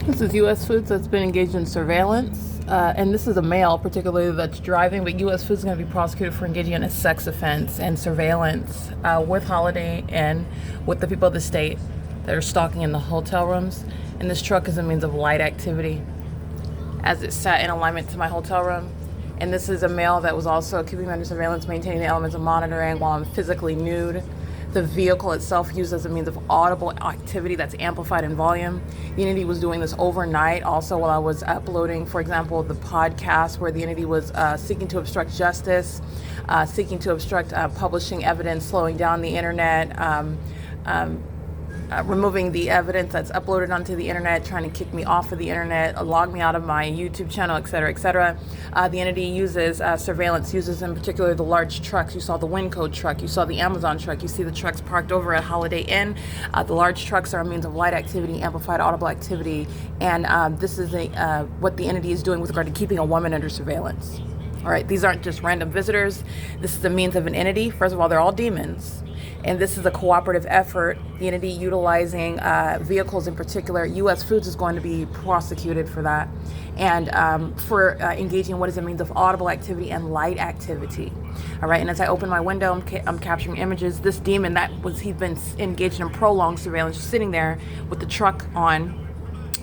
This is U.S. Foods that's been engaged in surveillance, and this is a male particularly that's driving, but U.S. Foods is going to be prosecuted for engaging in a sex offense and surveillance with Holiday Inn, with the people of the state that are stalking in the hotel rooms. And this truck is a means of light activity as it sat in alignment to my hotel room. And this is a male that was also keeping me under surveillance, maintaining the elements of monitoring while I'm physically nude. The vehicle itself used as a means of audible activity that's amplified in volume. The entity was doing this overnight also while I was uploading, for example, the podcast where the entity was seeking to obstruct justice, seeking to obstruct publishing evidence, slowing down the internet, removing the evidence that's uploaded onto the internet, trying to kick me off of the internet, log me out of my YouTube channel, etc., etc. The entity uses surveillance, uses in particular the large trucks. You saw the Winco truck, you saw the Amazon truck, you see the trucks parked over at Holiday Inn. The large trucks are a means of light activity, amplified audible activity, and this is what the entity is doing with regard to keeping a woman under surveillance. All right, these aren't just random visitors. This is a means of an entity. First of all, they're all demons. And this is a cooperative effort, the entity utilizing vehicles in particular. U.S. Foods is going to be prosecuted for that and for engaging in what is a means of audible activity and light activity. All right, and as I open my window, I'm capturing images. This demon, he'd been engaged in prolonged surveillance, sitting there with the truck on,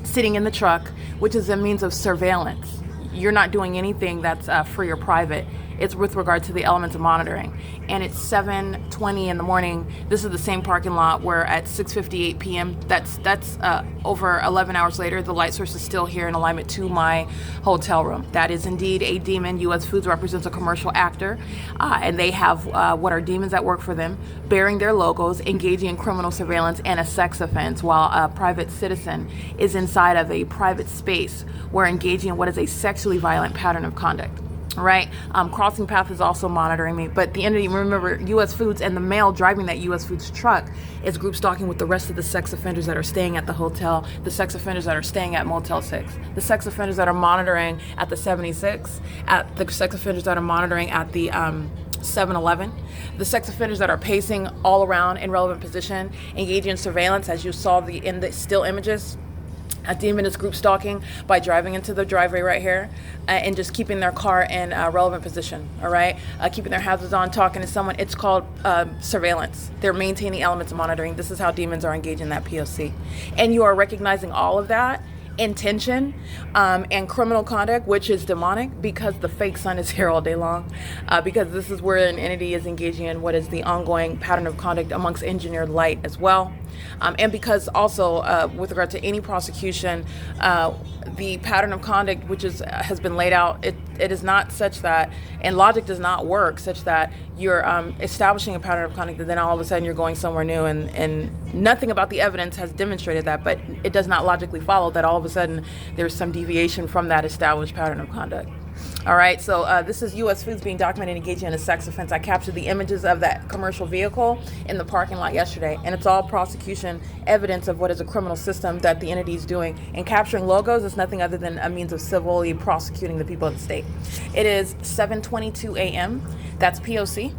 sitting in the truck, which is a means of surveillance. You're not doing anything that's free or private. It's with regard to the elements of monitoring. And it's 7:20 in the morning. This is the same parking lot where at 6:58 p.m., that's over 11 hours later, the light source is still here in alignment to my hotel room. That is indeed a demon. U.S. Foods represents a commercial actor, and they have what are demons that work for them, bearing their logos, engaging in criminal surveillance and a sex offense, while a private citizen is inside of a private space where engaging in what is a sexually violent pattern of conduct. Right? Crossing Path is also monitoring me, but the entity, remember, U.S. Foods and the male driving that U.S. Foods truck is group stalking with the rest of the sex offenders that are staying at the hotel, the sex offenders that are staying at Motel 6, the sex offenders that are monitoring at the 76, at the sex offenders that are monitoring at the 7-Eleven, the sex offenders that are pacing all around in relevant position, engaging in surveillance, as you saw in the still images. A demon is group stalking by driving into the driveway right here and just keeping their car in a relevant position, all right? Keeping their hazards on, talking to someone. It's called surveillance. They're maintaining elements of monitoring. This is how demons are engaged in that POC. And you are recognizing all of that intention and criminal conduct, which is demonic, because the fake sun is here all day long, because this is where an entity is engaging in what is the ongoing pattern of conduct amongst engineered light as well. And because also with regard to any prosecution, the pattern of conduct which has been laid out, it is not such that, and logic does not work such that you're establishing a pattern of conduct and then all of a sudden you're going somewhere new, and nothing about the evidence has demonstrated that, but it does not logically follow that all of a sudden there's some deviation from that established pattern of conduct. All right, so this is U.S. Foods being documented engaging in a sex offense. I captured the images of that commercial vehicle in the parking lot yesterday, and it's all prosecution evidence of what is a criminal system that the entity is doing. And capturing logos is nothing other than a means of civilly prosecuting the people of the state. It is 7:22 a.m. That's P.O.C.